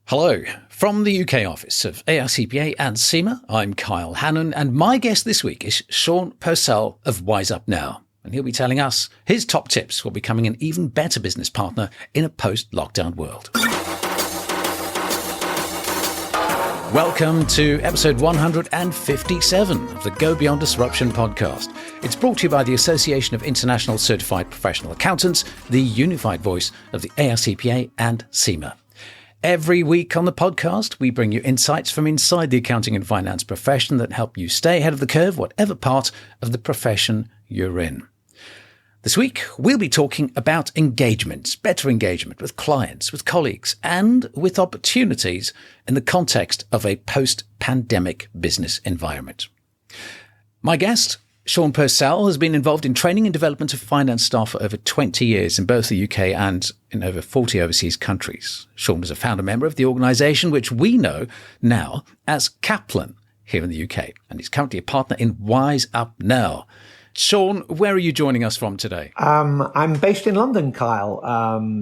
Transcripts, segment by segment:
Hello. From the UK office of AICPA and CIMA, I'm Kyle Hannon, and my guest this week is Sean Purcell of WiseUpNow. And he'll be telling us his top tips for becoming an even better business partner in a post-lockdown world. Welcome to episode 157 of the Go Beyond Disruption podcast. It's brought to you by the Association of International Certified Professional Accountants, the unified voice of the AICPA and CIMA. Every week on the podcast, we bring you insights from inside the accounting and finance profession that help you stay ahead of the curve, whatever part of the profession you're in. This week, we'll be talking about engagement, better engagement with clients, with colleagues, and with opportunities in the context of a post-pandemic business environment. My guest, Sean Purcell, has been involved in training and development of finance staff for over 20 years in both the UK and in over 40 overseas countries. Sean is a founder member of the organisation which we know now as Kaplan here in the UK, and he's currently a partner in WiseUpNow. Sean, where are you joining us from today? I'm based in London, Kyle.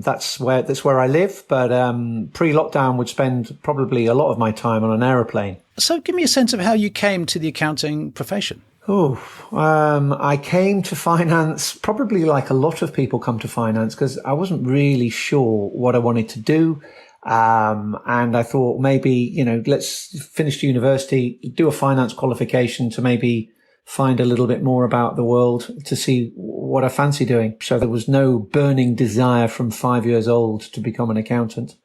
That's where I live, but pre-lockdown would spend probably a lot of my time on an aeroplane. So give me a sense of how you came to the accounting profession. I came to finance probably like a lot of people come to finance because I wasn't really sure what I wanted to do. And I thought maybe, let's finish university, do a finance qualification to maybe find a little bit more about the world to see what I fancy doing. So there was no burning desire from 5 years old to become an accountant.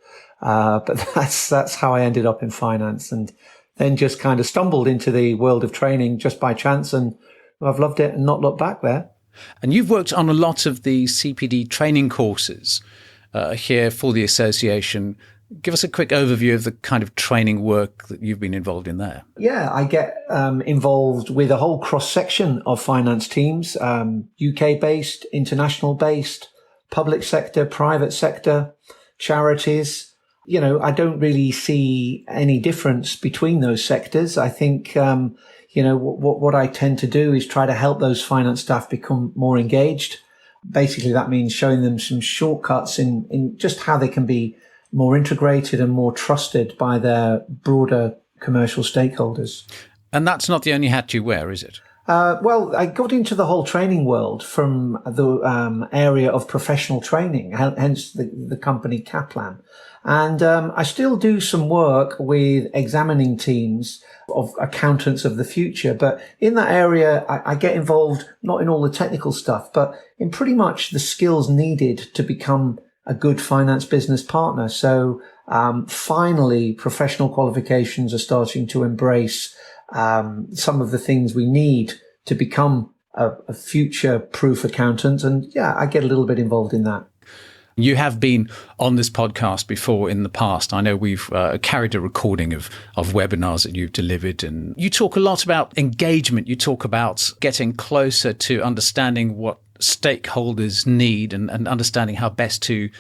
But that's how I ended up in finance, and then just kind of stumbled into the world of training just by chance, and I've loved it and not looked back there. And you've worked on a lot of the CPD training courses here for the association. Give us a quick overview of the kind of training work that you've been involved in there. Yeah, I get involved with a whole cross-section of finance teams, UK-based, international-based, public sector, private sector, charities. I don't really see any difference between those sectors. I think, what I tend to do is try to help those finance staff become more engaged. Basically, that means showing them some shortcuts in just how they can be more integrated and more trusted by their broader commercial stakeholders. And that's not the only hat you wear, is it? Well, I got into the whole training world from the area of professional training, hence the company Kaplan. And I still do some work with examining teams of accountants of the future. But in that area, I get involved not in all the technical stuff, but in pretty much the skills needed to become a good finance business partner. So finally, professional qualifications are starting to embrace some of the things we need to become a future-proof accountant. And yeah, I get a little bit involved in that. You have been on this podcast before in the past. I know we've carried a recording of webinars that you've delivered, and you talk a lot about engagement. You talk about getting closer to understanding what stakeholders need and understanding how best to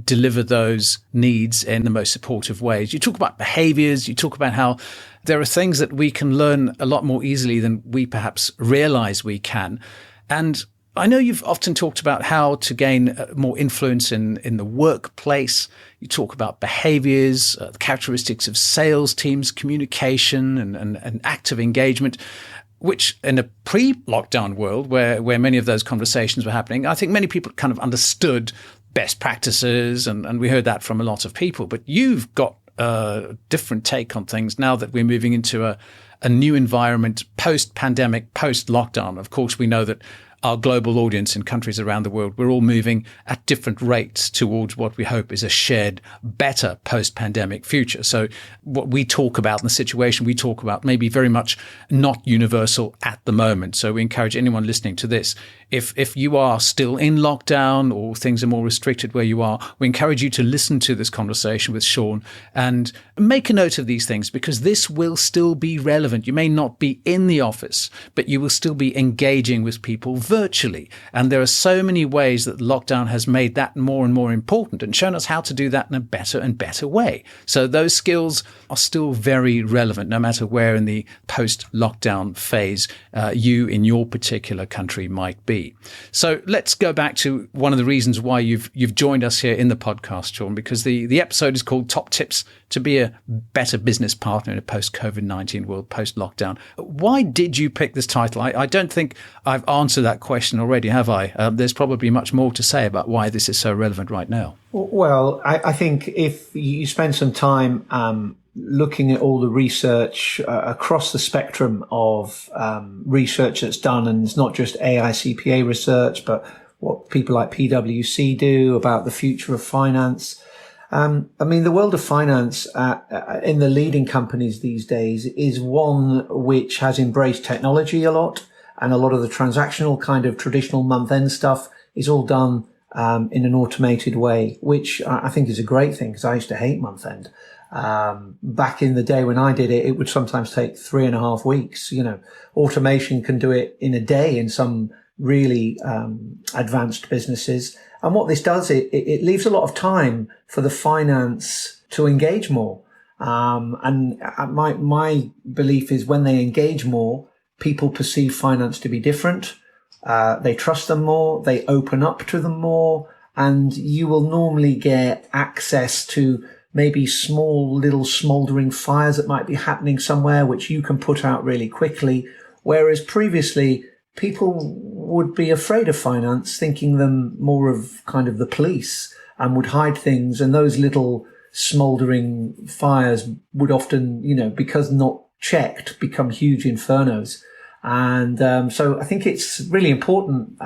deliver those needs in the most supportive ways. You talk about behaviors. You talk about how there are things that we can learn a lot more easily than we perhaps realize we can. And I know you've often talked about how to gain more influence in the workplace. You talk about behaviors, the characteristics of sales teams, communication and active engagement, which in a pre-lockdown world where many of those conversations were happening, I think many people kind of understood best practices, and we heard that from a lot of people. But you've got a different take on things now that we're moving into a new environment, post-pandemic, post-lockdown. Of course, we know that our global audience in countries around the world, we're all moving at different rates towards what we hope is a shared, better post-pandemic future. So what we talk about and the situation we talk about may be very much not universal at the moment. So we encourage anyone listening to this, if you are still in lockdown or things are more restricted where you are, we encourage you to listen to this conversation with Sean and make a note of these things, because this will still be relevant. You may not be in the office, but you will still be engaging with people virtually. And there are so many ways that lockdown has made that more and more important and shown us how to do that in a better and better way. So those skills are still very relevant, no matter where in the post-lockdown phase you in your particular country might be. So let's go back to one of the reasons why you've joined us here in the podcast, Sean, because the episode is called Top Tips to be a better business partner in a post-COVID-19 world, post-lockdown. Why did you pick this title? I don't think I've answered that question already, have I? There's probably much more to say about why this is so relevant right now. Well, I think if you spend some time looking at all the research across the spectrum of research that's done, and it's not just AICPA research, but what people like PwC do about the future of finance. The world of finance in the leading companies these days is one which has embraced technology a lot, and a lot of the transactional kind of traditional month-end stuff is all done in an automated way, which I think is a great thing, because I used to hate month-end. Back in the day when I did it, it would sometimes take 3.5 weeks. Automation can do it in a day in some really advanced businesses. And what this does, it leaves a lot of time for the finance to engage more. And my belief is when they engage more, people perceive finance to be different. They trust them more. They open up to them more. And you will normally get access to maybe small little smoldering fires that might be happening somewhere, which you can put out really quickly. Whereas previously, people would be afraid of finance, thinking them more of kind of the police, and would hide things. And those little smoldering fires would often, because not checked, become huge infernos. And so I think it's really important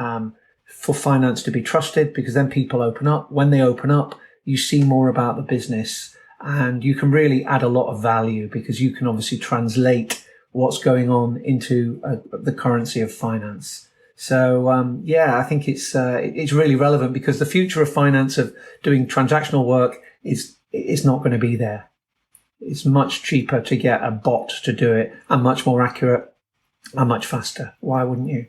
for finance to be trusted, because then people open up. When they open up, you see more about the business, and you can really add a lot of value, because you can obviously translate what's going on into the currency of finance. So, I think it's really relevant, because the future of finance, of doing transactional work, is not going to be there. It's much cheaper to get a bot to do it, and much more accurate and much faster. Why wouldn't you?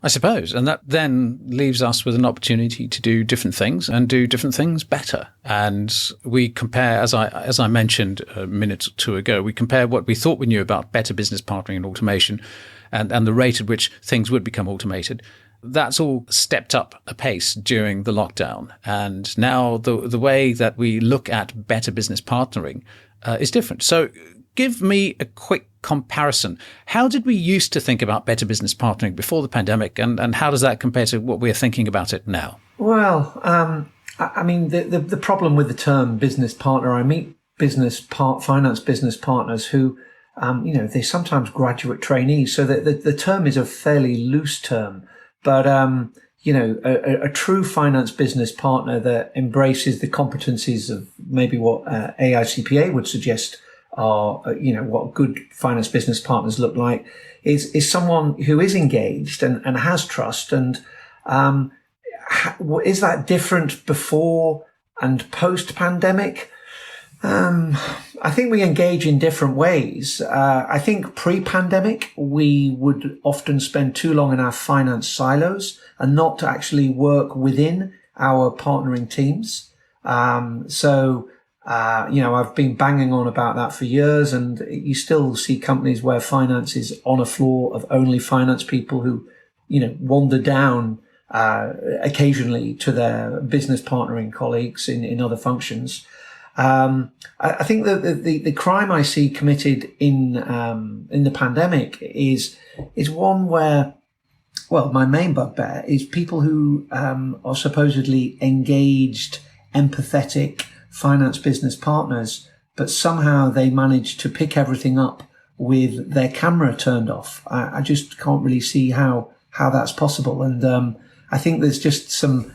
I suppose. And that then leaves us with an opportunity to do different things, and do different things better. And we compare, as I mentioned a minute or two ago, we compare what we thought we knew about better business partnering and automation, and the rate at which things would become automated. That's all stepped up a pace during the lockdown. And now the way that we look at better business partnering is different. So give me a quick comparison. How did we used to think about better business partnering before the pandemic, and how does that compare to what we're thinking about it now? Well, the problem with the term business partner, I meet finance business partners who, they're sometimes graduate trainees, so the term is a fairly loose term. But, a true finance business partner that embraces the competencies of maybe what AICPA would suggest are, what good finance business partners look like, is someone who is engaged and has trust. And is that different before and post-pandemic? I think we engage in different ways. I think pre-pandemic, we would often spend too long in our finance silos and not to actually work within our partnering teams. I've been banging on about that for years, and you still see companies where finance is on a floor of only finance people who, wander down occasionally to their business partnering colleagues in other functions. I think that the crime I see committed in the pandemic is one where, well, my main bugbear is people who are supposedly engaged, empathetic finance business partners, but somehow they manage to pick everything up with their camera turned off. I just can't really see how that's possible. And I think there's just some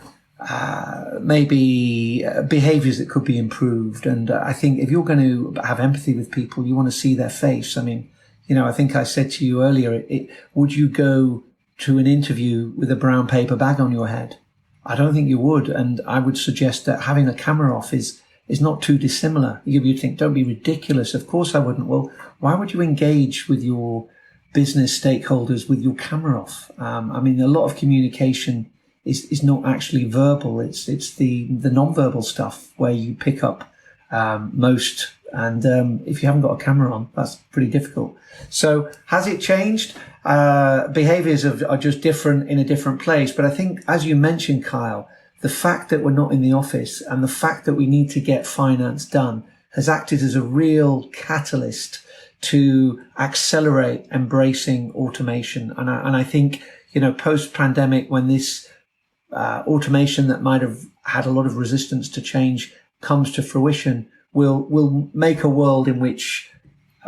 maybe behaviors that could be improved. And I think if you're going to have empathy with people, you want to see their face. I mean, I think I said to you earlier, would you go to an interview with a brown paper bag on your head? I don't think you would. And I would suggest that having a camera off is not too dissimilar. You'd think, don't be ridiculous. Of course I wouldn't. Well, why would you engage with your business stakeholders with your camera off? A lot of communication is not actually verbal. It's the non-verbal stuff where you pick up most. And if you haven't got a camera on, that's pretty difficult. So has it changed? Behaviors are just different in a different place. But I think, as you mentioned, Kyle, the fact that we're not in the office and the fact that we need to get finance done has acted as a real catalyst to accelerate embracing automation. And I think, post-pandemic, when this automation that might have had a lot of resistance to change comes to fruition, will make a world in which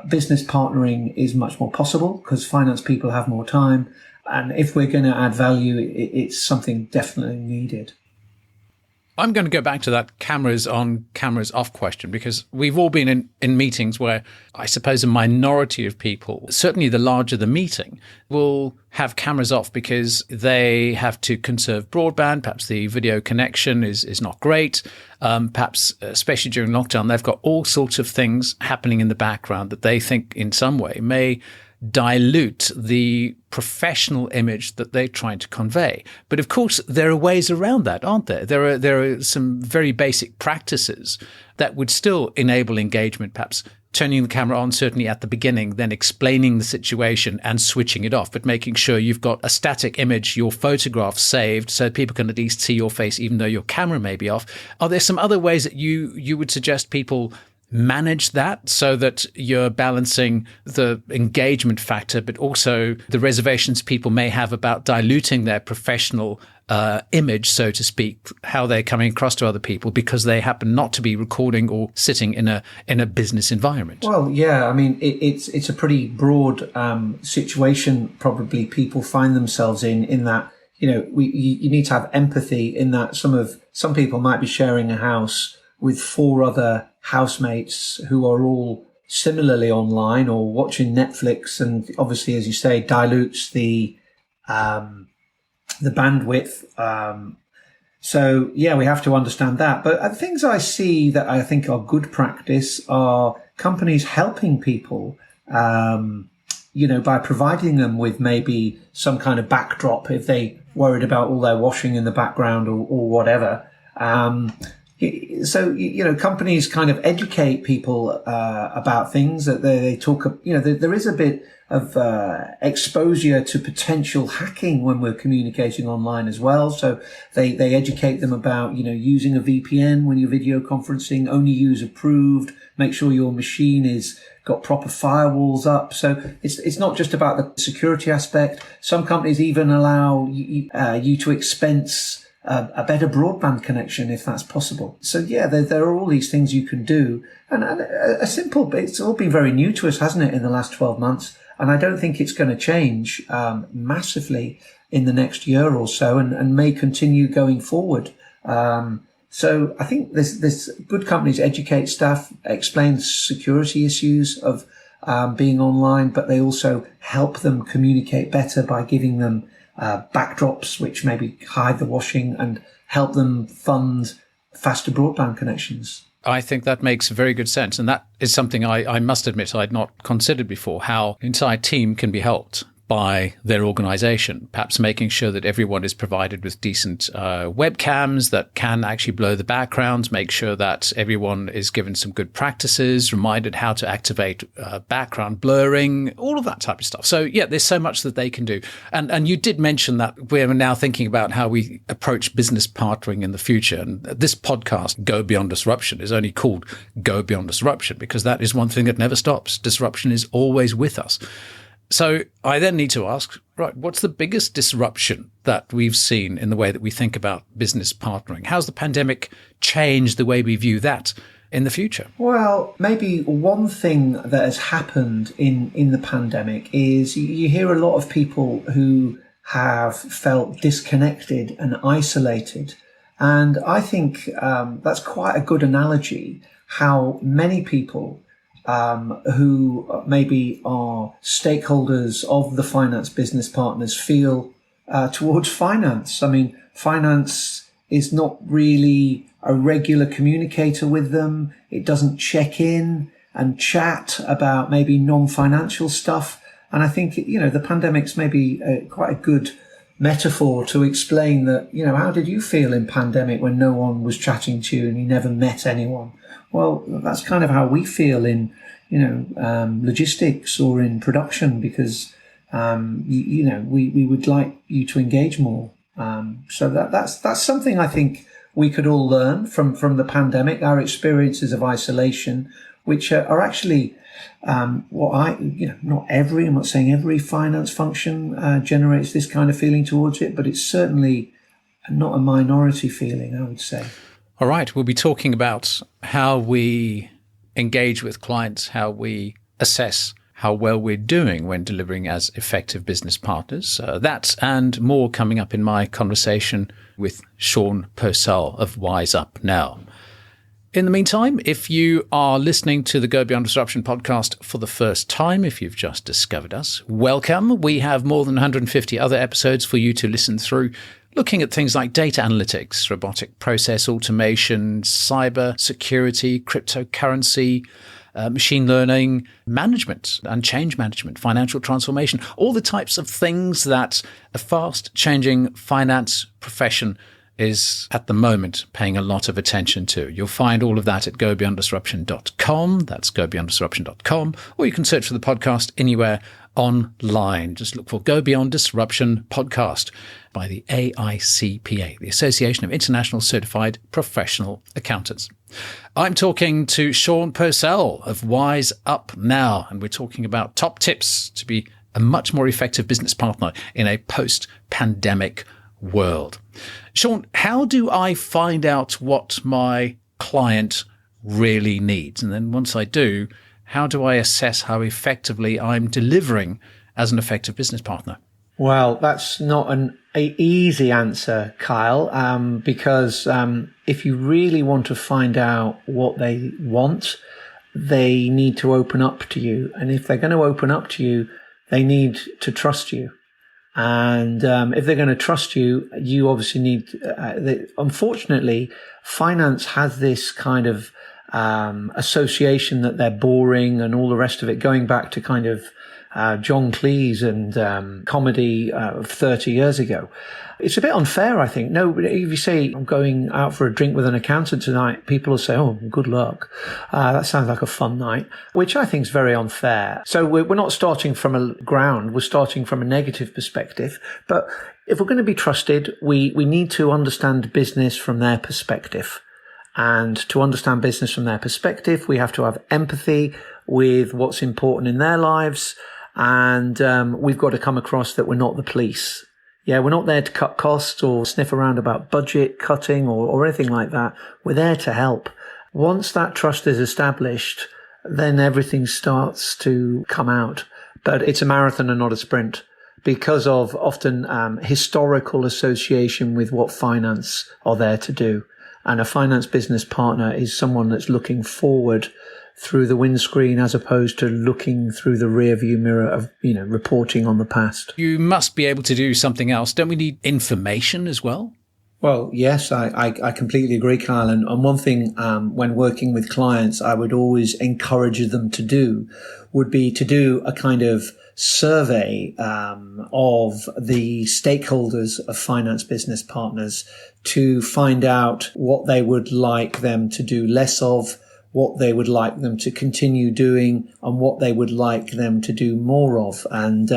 business partnering is much more possible because finance people have more time. And if we're going to add value, it's something definitely needed. I'm going to go back to that cameras on, cameras off question, because we've all been in meetings where I suppose a minority of people, certainly the larger the meeting, will have cameras off because they have to conserve broadband. Perhaps the video connection is not great. Perhaps, especially during lockdown, they've got all sorts of things happening in the background that they think in some way may dilute the professional image that they're trying to convey. But of course, there are ways around that, aren't there? There are some very basic practices that would still enable engagement, perhaps turning the camera on certainly at the beginning, then explaining the situation and switching it off, but making sure you've got a static image, your photograph saved, so people can at least see your face even though your camera may be off. Are there some other ways that you would suggest people manage that so that you're balancing the engagement factor, but also the reservations people may have about diluting their professional image, so to speak, how they're coming across to other people because they happen not to be recording or sitting in a business environment? Well, yeah, I mean, it's a pretty broad situation probably people find themselves in that, you need to have empathy in that some people might be sharing a house with 4 other housemates who are all similarly online or watching Netflix, and obviously, as you say, dilutes the bandwidth. So yeah, we have to understand that. But things I see that I think are good practice are companies helping people, by providing them with maybe some kind of backdrop if they worried about all their washing in the background or whatever. So, companies kind of educate people about things that they talk, there is a bit of exposure to potential hacking when we're communicating online as well. So they educate them about, using a VPN when you're video conferencing, only use approved, make sure your machine is got proper firewalls up. So it's not just about the security aspect. Some companies even allow you to expense a better broadband connection if that's possible. So yeah, there are all these things you can do, and a simple bit. It's all been very new to us, hasn't it, in the last 12 months? And I don't think it's going to change massively in the next year or so, and may continue going forward. So I think this good companies educate staff, explain security issues of being online, but they also help them communicate better by giving them backdrops which maybe hide the washing and help them fund faster broadband connections. I think that makes very good sense. And that is something I must admit I'd not considered before, how an entire team can be helped by their organization, perhaps making sure that everyone is provided with decent webcams that can actually blur the backgrounds, make sure that everyone is given some good practices, reminded how to activate background blurring, all of that type of stuff. So yeah, there's so much that they can do. And you did mention that we're now thinking about how we approach business partnering in the future. And this podcast, Go Beyond Disruption, is only called Go Beyond Disruption because that is one thing that never stops. Disruption is always with us. So I then need to ask, right, what's the biggest disruption that we've seen in the way that we think about business partnering? How's the pandemic changed the way we view that in the future? Well, maybe one thing that has happened in the pandemic is you hear a lot of people who have felt disconnected and isolated. And I think that's quite a good analogy how many people who maybe are stakeholders of the finance business partners feel towards finance. I mean, finance is not really a regular communicator with them. It doesn't check in and chat about maybe non-financial stuff. And I think, the pandemic's maybe quite a good metaphor to explain that, how did you feel in pandemic when no one was chatting to you and you never met anyone? Well, that's kind of how we feel in, logistics or in production because, we would like you to engage more. So that's something I think we could all learn from the pandemic, our experiences of isolation, which are actually I'm not saying every finance function generates this kind of feeling towards it, but it's certainly not a minority feeling, I would say. All right. We'll be talking about how we engage with clients, how we assess how well we're doing when delivering as effective business partners. That and more coming up in my conversation with Sean Purcell of WiseUpNow. In the meantime, if you are listening to the Go Beyond Disruption podcast for the first time, if you've just discovered us, welcome. We have more than 150 other episodes for you to listen through, looking at things like data analytics, robotic process automation, cyber security, cryptocurrency, machine learning, management and change management, financial transformation, all the types of things that a fast-changing finance profession is at the moment paying a lot of attention to. You'll find all of that at gobeyonddisruption.com. That's gobeyonddisruption.com. Or you can search for the podcast anywhere online. Just look for Go Beyond Disruption Podcast by the AICPA, the Association of International Certified Professional Accountants. I'm talking to Sean Purcell of WiseUpNow, and we're talking about top tips to be a much more effective business partner in a post-pandemic world. Sean, how do I find out what my client really needs? And then once I do, how do I assess how effectively I'm delivering as an effective business partner? Well, that's not an easy answer, Kyle, because if you really want to find out what they want, they need to open up to you. And if they're going to open up to you, they need to trust you. And if they're going to trust you, you obviously need, unfortunately, finance has this kind of association that they're boring and all the rest of it, going back to kind of John Cleese and comedy of 30 years ago. It's a bit unfair, I think. No, if you say, I'm going out for a drink with an accountant tonight, people will say, oh, good luck. That sounds like a fun night, which I think is very unfair. So we're not starting from a ground. We're starting from a negative perspective. But if we're going to be trusted, we need to understand business from their perspective. And to understand business from their perspective, we have to have empathy with what's important in their lives. And we've got to come across that we're not the police. Yeah, we're not there to cut costs or sniff around about budget cutting or anything like that. We're there to help. Once that trust is established, then everything starts to come out. But it's a marathon and not a sprint because of often historical association with what finance are there to do. And a finance business partner is someone that's looking forward through the windscreen as opposed to looking through the rear view mirror of, reporting on the past. You must be able to do something else. Don't we need information as well? Well, yes, I completely agree, Kyle. And one thing when working with clients, I would always encourage them to do would be to do a kind of survey of the stakeholders of finance business partners to find out what they would like them to do less of, what they would like them to continue doing, and what they would like them to do more of. And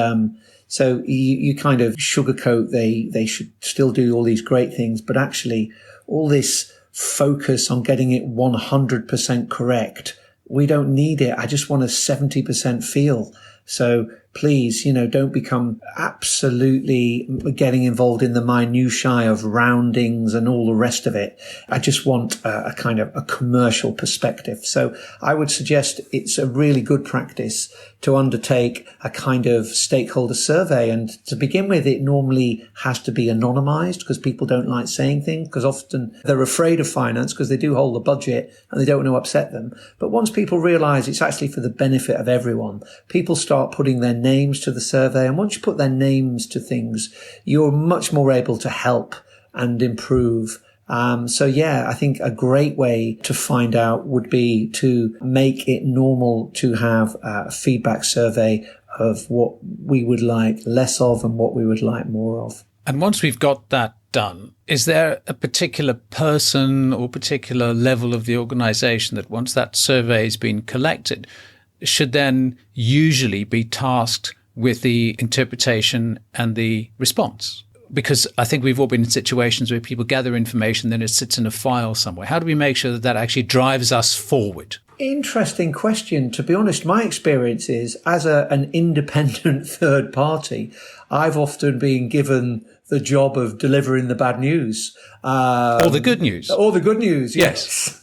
so you kind of sugarcoat they should still do all these great things, but actually all this focus on getting it 100% correct, we don't need it. I just want a 70% feel. So please, don't become absolutely getting involved in the minutiae of roundings and all the rest of it. I just want a kind of a commercial perspective. So I would suggest it's a really good practice to undertake a kind of stakeholder survey. And to begin with, it normally has to be anonymized because people don't like saying things because often they're afraid of finance because they do hold the budget and they don't want to upset them. But once people realize it's actually for the benefit of everyone, people start putting their names to the survey. And once you put their names to things, you're much more able to help and improve. I think a great way to find out would be to make it normal to have a feedback survey of what we would like less of and what we would like more of. And once we've got that done, is there a particular person or particular level of the organization that once that survey has been collected, should then usually be tasked with the interpretation and the response? Because I think we've all been in situations where people gather information, then it sits in a file somewhere. How do we make sure that that actually drives us forward? Interesting question. To be honest, my experience is as an independent third party, I've often been given the job of delivering the bad news. Or the good news. Or the good news, yes.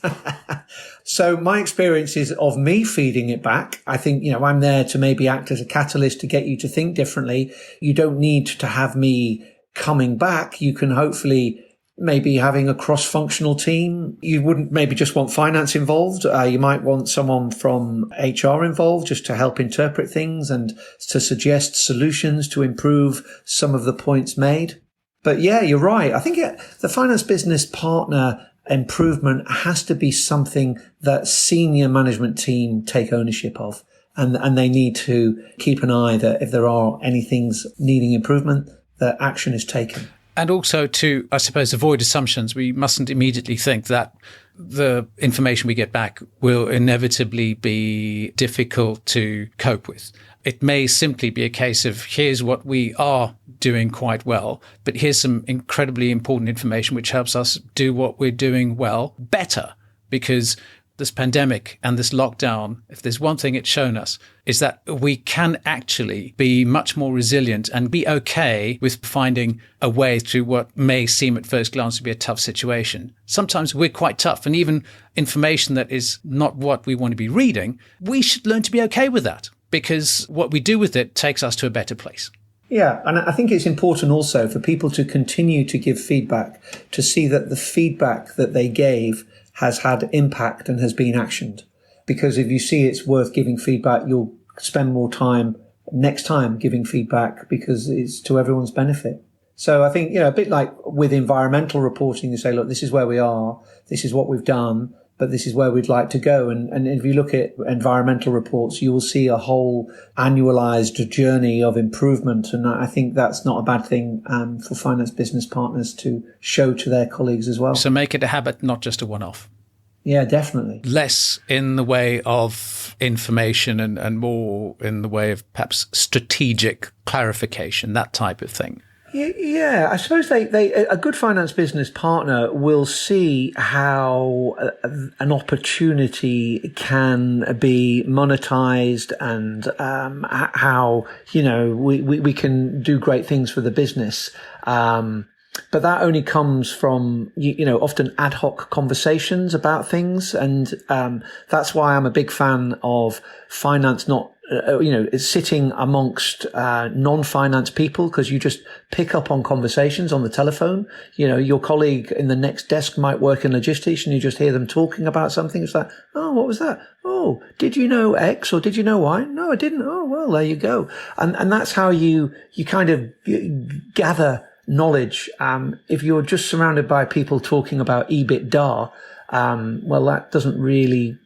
So my experience is of me feeding it back. I think, I'm there to maybe act as a catalyst to get you to think differently. You don't need to have me coming back. You can hopefully maybe having a cross-functional team. You wouldn't maybe just want finance involved. You might want someone from HR involved just to help interpret things and to suggest solutions to improve some of the points made. But yeah, you're right. I think the finance business partner improvement has to be something that senior management team take ownership of. And they need to keep an eye that if there are any things needing improvement, that action is taken. And also to, I suppose, avoid assumptions. We mustn't immediately think that the information we get back will inevitably be difficult to cope with. It may simply be a case of here's what we are doing quite well, but here's some incredibly important information which helps us do what we're doing well better. Because this pandemic and this lockdown, if there's one thing it's shown us, is that we can actually be much more resilient and be okay with finding a way through what may seem at first glance to be a tough situation. Sometimes we're quite tough, and even information that is not what we want to be reading, we should learn to be okay with that, because what we do with it takes us to a better place. Yeah, and I think it's important also for people to continue to give feedback, to see that the feedback that they gave has had impact and has been actioned. Because if you see it's worth giving feedback, you'll spend more time next time giving feedback because it's to everyone's benefit. So I think, a bit like with environmental reporting, you say, look, this is where we are, this is what we've done, but this is where we'd like to go. And if you look at environmental reports, you will see a whole annualized journey of improvement. And I think that's not a bad thing for finance business partners to show to their colleagues as well. So make it a habit, not just a one-off. Yeah, definitely. Less in the way of information and more in the way of perhaps strategic clarification, that type of thing. Yeah, I suppose a good finance business partner will see how an opportunity can be monetized and how, we can do great things for the business. But that only comes from, often ad hoc conversations about things. And that's why I'm a big fan of finance not sitting amongst non-finance people, because you just pick up on conversations on the telephone. Your colleague in the next desk might work in logistics and you just hear them talking about something. It's like, oh, what was that? Oh, did you know X or did you know Y? No, I didn't. Oh, well, there you go. And that's how you kind of gather knowledge. If you're just surrounded by people talking about EBITDA, well, that doesn't really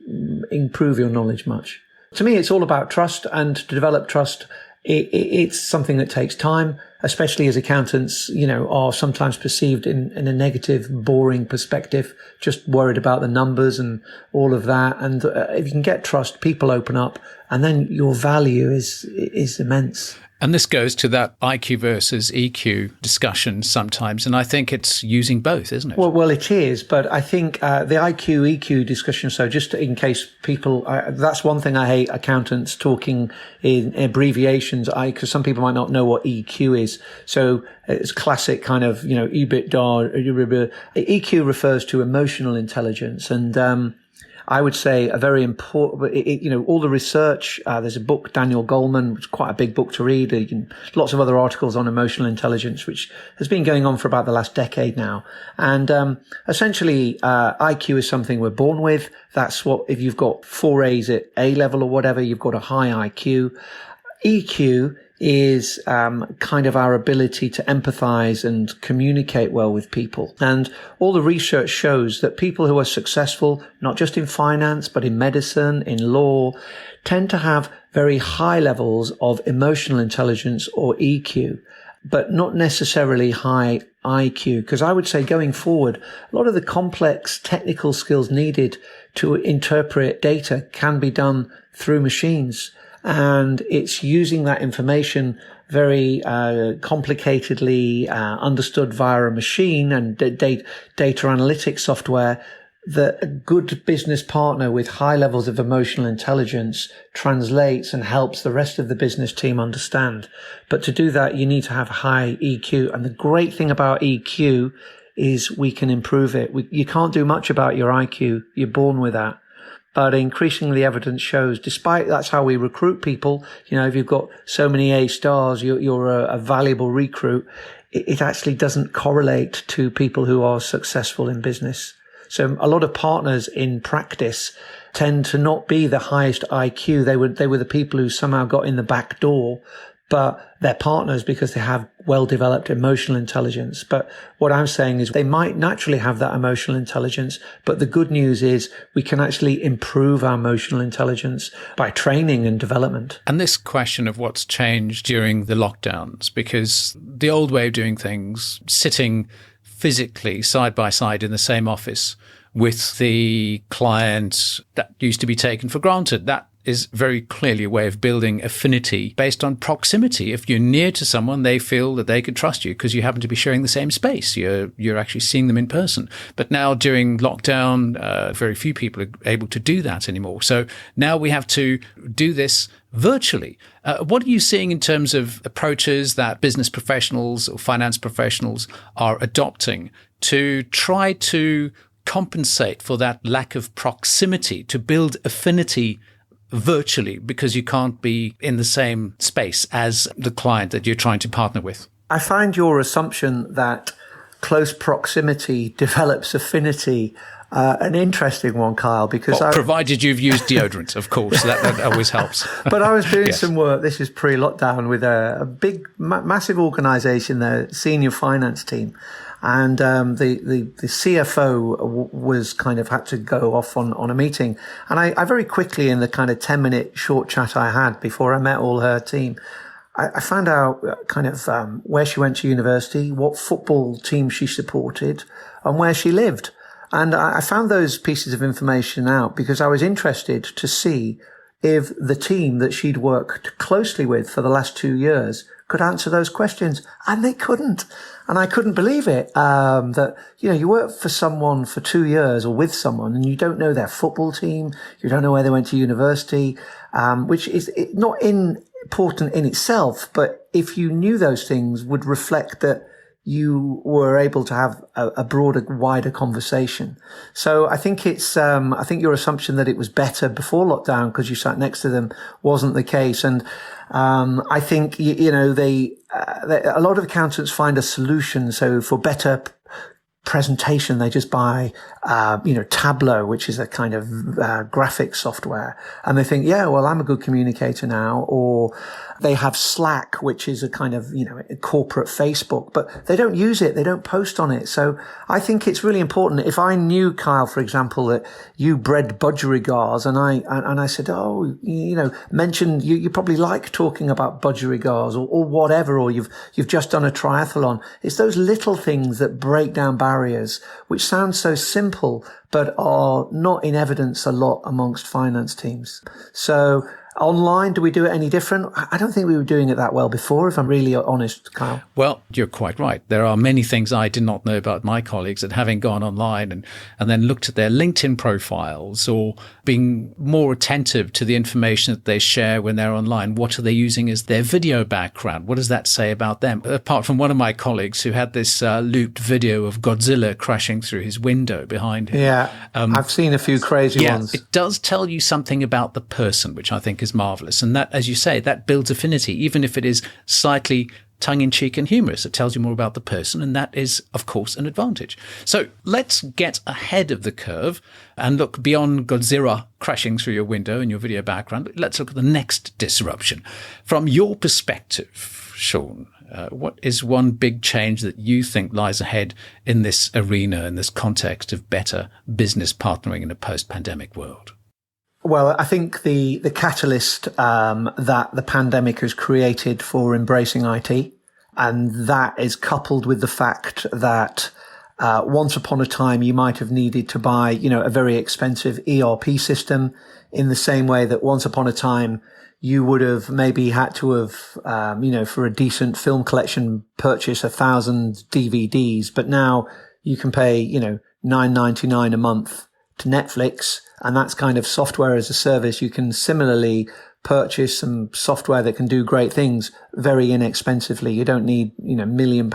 improve your knowledge much. To me, it's all about trust, and to develop trust, it's something that takes time, especially as accountants, are sometimes perceived in a negative, boring perspective, just worried about the numbers and all of that. And if you can get trust, people open up, and then your value is immense. And this goes to that IQ versus EQ discussion sometimes. And I think it's using both, isn't it? Well, it is. But I think the IQ, EQ discussion, so just in case people, that's one thing I hate accountants talking in abbreviations, because some people might not know what EQ is. So it's classic kind of, EBITDA. EQ refers to emotional intelligence. And I would say a very important, all the research, there's a book, Daniel Goleman, which is quite a big book to read. Lots of other articles on emotional intelligence, which has been going on for about the last decade now. And, essentially, IQ is something we're born with. That's what, if you've got 4 A's at A level or whatever, you've got a high IQ. EQ is kind of our ability to empathize and communicate well with people. And all the research shows that people who are successful, not just in finance, but in medicine, in law, tend to have very high levels of emotional intelligence or EQ, but not necessarily high IQ. Because I would say going forward, a lot of the complex technical skills needed to interpret data can be done through machines. And it's using that information very complicatedly understood via a machine and data analytics software, that a good business partner with high levels of emotional intelligence translates and helps the rest of the business team understand. But to do that, you need to have high EQ. And the great thing about EQ is we can improve it. You can't do much about your IQ. You're born with that. But increasingly, evidence shows, despite that's how we recruit people, if you've got so many A stars, you're a valuable recruit. It actually doesn't correlate to people who are successful in business. So a lot of partners in practice tend to not be the highest IQ. They were the people who somehow got in the back door, but they're partners because they have well-developed emotional intelligence. But what I'm saying is they might naturally have that emotional intelligence, but the good news is we can actually improve our emotional intelligence by training and development. And this question of what's changed during the lockdowns, because the old way of doing things, sitting physically side by side in the same office with the client, that used to be taken for granted. That is very clearly a way of building affinity based on proximity. If you're near to someone, they feel that they can trust you because you happen to be sharing the same space. You're actually seeing them in person. But now during lockdown, very few people are able to do that anymore. So now we have to do this virtually. What are you seeing in terms of approaches that business professionals or finance professionals are adopting to try to compensate for that lack of proximity, to build affinity virtually because you can't be in the same space as the client that you're trying to partner with? I find your assumption that close proximity develops affinity an interesting one, Kyle, because provided you've used deodorant, of course, that always helps. But I was doing some work, this is pre-lockdown, with a big, massive organization, the senior finance team. And the CFO was kind of had to go off on a meeting. And I very quickly, in the kind of 10-minute short chat I had before I met all her team, I found out where she went to university, what football team she supported, and where she lived. And I found those pieces of information out because I was interested to see if the team that she'd worked closely with for the last 2 years could answer those questions. And they couldn't. And I couldn't believe it, that, you work for someone for 2 years or with someone and you don't know their football team. You don't know where they went to university, which is not important in itself. But if you knew those things, would reflect that you were able to have a broader, wider conversation. So I think I think your assumption that it was better before lockdown because you sat next to them wasn't the case. And, I think, a lot of accountants find a solution. So for better presentation, they just buy, Tableau, which is a kind of graphic software. And they think, I'm a good communicator now. Or they have Slack, which is a kind of, a corporate Facebook, but they don't use it. They don't post on it. So I think it's really important. If I knew, Kyle, for example, that you bred budgerigars and I said, mentioned you probably like talking about budgerigars or whatever, or you've just done a triathlon. It's those little things that break down barriers, which sound so simple, but are not in evidence a lot amongst finance teams. So online, do we do it any different? I don't think we were doing it that well before, if I'm really honest, Kyle. Well, you're quite right. There are many things I did not know about my colleagues that, having gone online and then looked at their LinkedIn profiles or being more attentive to the information that they share when they're online. What are they using as their video background? What does that say about them? Apart from one of my colleagues who had this looped video of Godzilla crashing through his window behind him. Yeah, I've seen a few crazy ones. It does tell you something about the person, which I think is marvelous. And that, as you say, that builds affinity, even if it is slightly tongue-in-cheek and humorous. It tells you more about the person, and that is, of course, an advantage. So let's get ahead of the curve and look beyond Godzilla crashing through your window and your video background. Let's look at the next disruption. From your perspective, Sean, what is one big change that you think lies ahead in this arena, in this context of better business partnering in a post-pandemic world? Well, I think the catalyst that the pandemic has created for embracing IT, and that is coupled with the fact that Once upon a time, you might have needed to buy, a very expensive ERP system, in the same way that once upon a time, you would have maybe had to have, for a decent film collection, purchase 1,000 DVDs. But now you can pay, $9.99 a month to Netflix, and that's kind of software as a service. You can similarly purchase some software that can do great things very inexpensively. You don't need, £1 million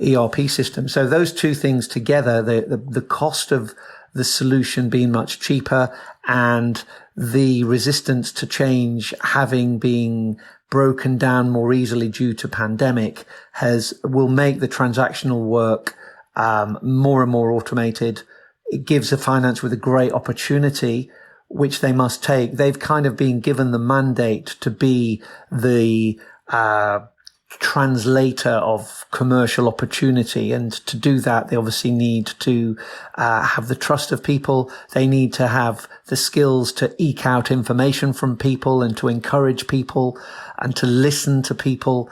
ERP system. So those two things together, the cost of the solution being much cheaper and the resistance to change having been broken down more easily due to pandemic will make the transactional work more and more automated. It gives a finance with a great opportunity, which they must take. They've kind of been given the mandate to be the translator of commercial opportunity. And to do that, they obviously need to have the trust of people. They need to have the skills to eke out information from people and to encourage people and to listen to people.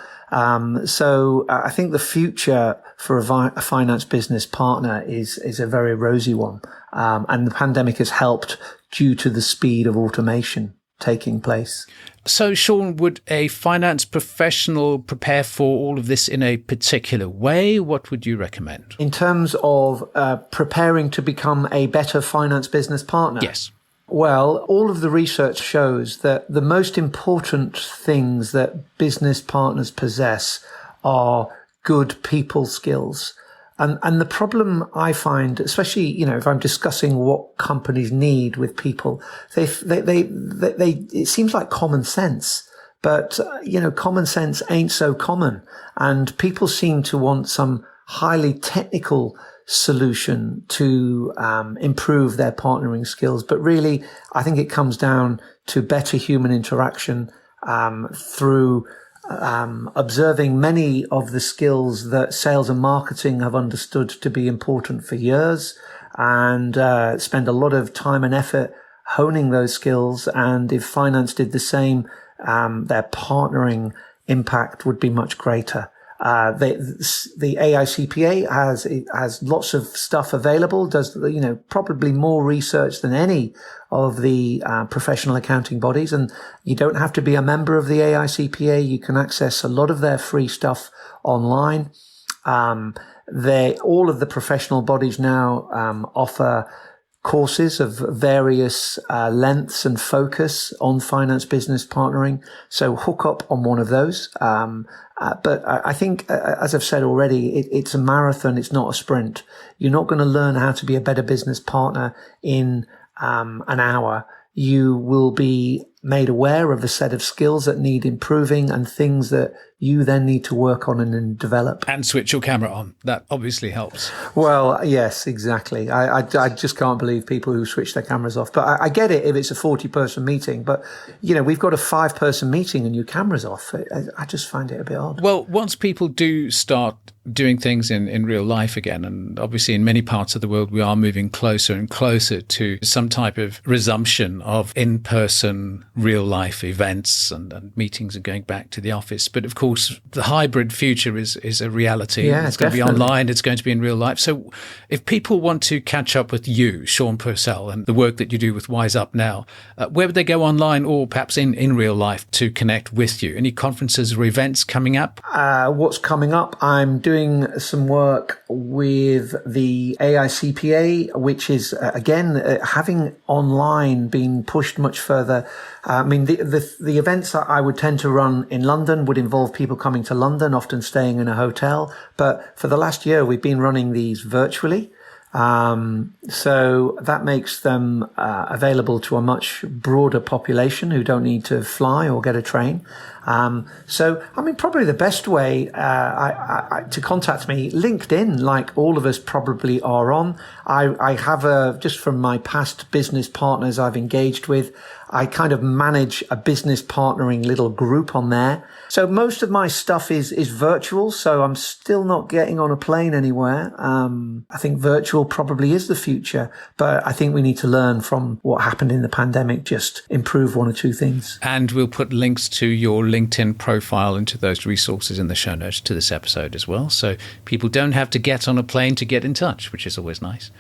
So I think the future for a finance business partner is a very rosy one. And the pandemic has helped due to the speed of automation taking place. So, Sean, would a finance professional prepare for all of this in a particular way? What would you recommend? In terms of preparing to become a better finance business partner? Yes. Well, all of the research shows that the most important things that business partners possess are good people skills. And the problem I find, especially, if I'm discussing what companies need with people, it seems like common sense, but, common sense ain't so common. And people seem to want some highly technical solution to improve their partnering skills. But really, I think it comes down to better human interaction through observing many of the skills that sales and marketing have understood to be important for years, and spend a lot of time and effort honing those skills. And if finance did the same, their partnering impact would be much greater. The AICPA has lots of stuff available, does, probably more research than any of the professional accounting bodies. And you don't have to be a member of the AICPA. You can access a lot of their free stuff online. All of the professional bodies now offer courses of various lengths and focus on finance business partnering. So hook up on one of those. But I think, as I've said already, it's a marathon. It's not a sprint. You're not going to learn how to be a better business partner in an hour. You will be made aware of a set of skills that need improving and things that you then need to work on and then develop. And switch your camera on. That obviously helps. Well, yes, exactly. I just can't believe people who switch their cameras off. But I get it if it's a 40-person meeting. But, we've got a 5-person meeting and your camera's off. I just find it a bit odd. Well, once people do start doing things in real life again, and obviously in many parts of the world, we are moving closer and closer to some type of resumption of in-person real life events and meetings and going back to the office. But of course, the hybrid future is a reality. Yeah, it's going to be online. It's going to be in real life. So if people want to catch up with you, Sean Purcell, and the work that you do with WiseUpNow, where would they go online or perhaps in real life to connect with you? Any conferences or events coming up? What's coming up? I'm doing some work with the AICPA, which is, again, having online been pushed much further. I mean, the events that I would tend to run in London would involve people coming to London, often staying in a hotel. But for the last year, we've been running these virtually. So that makes them available to a much broader population who don't need to fly or get a train. So, I mean, probably the best way to contact me, LinkedIn, like all of us probably are on. I have just from my past business partners I've engaged with, I kind of manage a business partnering little group on there. So most of my stuff is virtual. So I'm still not getting on a plane anywhere. I think virtual probably is the future, but I think we need to learn from what happened in the pandemic, just improve one or two things. And we'll put links to your LinkedIn profile into those resources in the show notes to this episode as well. So people don't have to get on a plane to get in touch, which is always nice.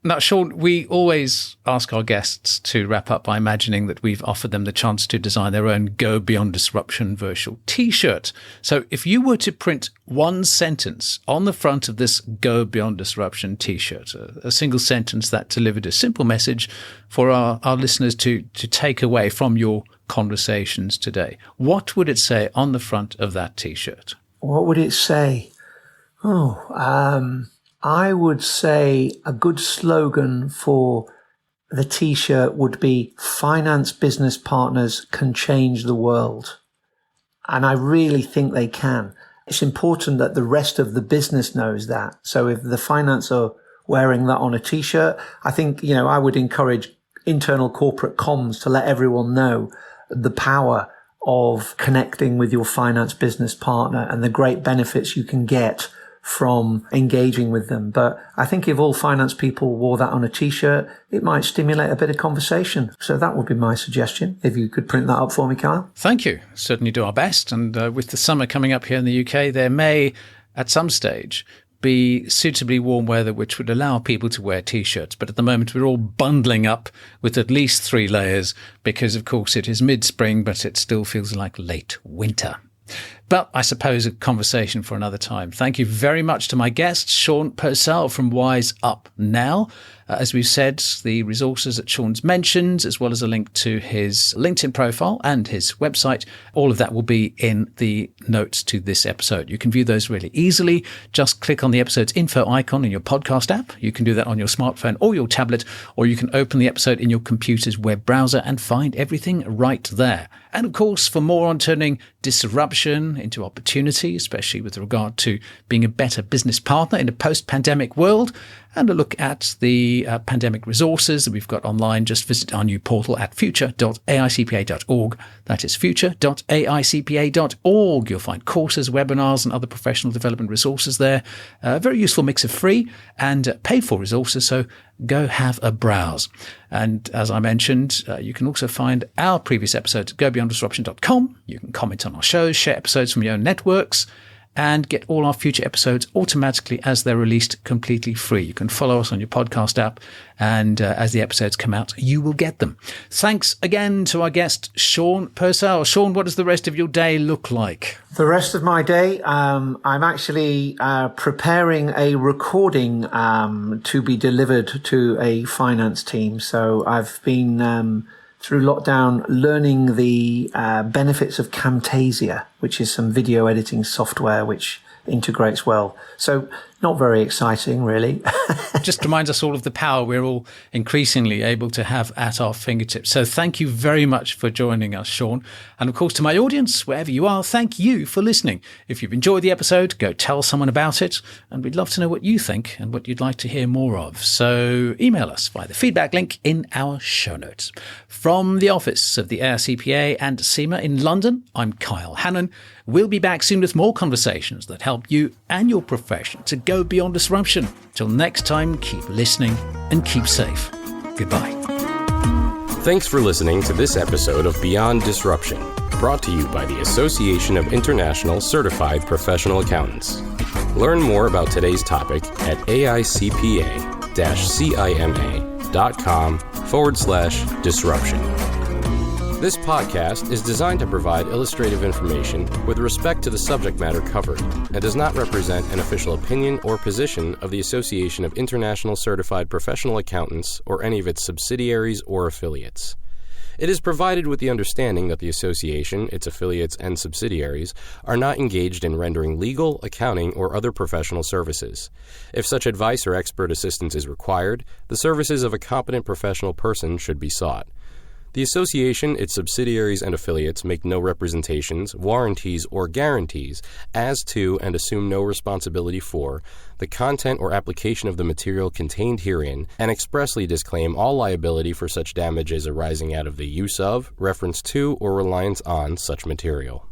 Now, Sean, we always ask our guests to wrap up by imagining that we've offered them the chance to design their own Go Beyond Disruption virtual T-shirt. So if you were to print one sentence on the front of this Go Beyond Disruption T-shirt, a single sentence that delivered a simple message for our listeners to take away from your conversations today, what would it say on the front of that T-shirt? What would it say? I would say a good slogan for the T-shirt would be finance business partners can change the world. And I really think they can. It's important that the rest of the business knows that. So if the finance are wearing that on a T-shirt, I think, I would encourage internal corporate comms to let everyone know the power of connecting with your finance business partner and the great benefits you can get from engaging with them. But I think if all finance people wore that on a T-shirt, it might stimulate a bit of conversation. So that would be my suggestion, if you could print that up for me, Kyle. Thank you. Certainly do our best. And with the summer coming up here in the UK, there may, at some stage, be suitably warm weather which would allow people to wear T-shirts. But at the moment, we're all bundling up with at least 3 layers because, of course, it is mid-spring, but it still feels like late winter. But I suppose a conversation for another time. Thank you very much to my guest, Sean Purcell from WiseUpNow. As we've said, the resources that Sean's mentioned, as well as a link to his LinkedIn profile and his website, all of that will be in the notes to this episode. You can view those really easily. Just click on the episode's info icon in your podcast app. You can do that on your smartphone or your tablet, or you can open the episode in your computer's web browser and find everything right there. And of course, for more on turning disruption into opportunity, especially with regard to being a better business partner in a post-pandemic world, and a look at the pandemic resources that we've got online, just visit our new portal at future.aicpa.org. That is future.aicpa.org. You'll find courses, webinars, and other professional development resources there. A very useful mix of free and paid-for resources, so go have a browse. And as I mentioned, you can also find our previous episodes at gobeyonddisruption.com. You can comment on our shows, share episodes from your own networks, and get all our future episodes automatically as they're released completely free. You can follow us on your podcast app, and as the episodes come out, you will get them. Thanks again to our guest, Sean Purcell. Sean, what does the rest of your day look like? The rest of my day, I'm actually preparing a recording to be delivered to a finance team. So I've been through lockdown learning the benefits of Camtasia, which is some video editing software which integrates well. So not very exciting, really. Just reminds us all of the power we're all increasingly able to have at our fingertips. So thank you very much for joining us, Sean. And of course, to my audience, wherever you are, thank you for listening. If you've enjoyed the episode, go tell someone about it. And we'd love to know what you think and what you'd like to hear more of. So email us via the feedback link in our show notes. From the office of the AICPA and SEMA in London, I'm Kyle Hannon. We'll be back soon with more conversations that help you and your profession to go beyond disruption. Till next time, keep listening and keep safe. Goodbye. Thanks for listening to this episode of Beyond Disruption, brought to you by the Association of International Certified Professional Accountants. Learn more about today's topic at aicpa-cima.com/disruption. This podcast is designed to provide illustrative information with respect to the subject matter covered and does not represent an official opinion or position of the Association of International Certified Professional Accountants or any of its subsidiaries or affiliates. It is provided with the understanding that the association, its affiliates, and subsidiaries are not engaged in rendering legal, accounting, or other professional services. If such advice or expert assistance is required, the services of a competent professional person should be sought. The association, its subsidiaries, and affiliates make no representations, warranties, or guarantees as to and assume no responsibility for the content or application of the material contained herein, and expressly disclaim all liability for such damages arising out of the use of, reference to, or reliance on such material.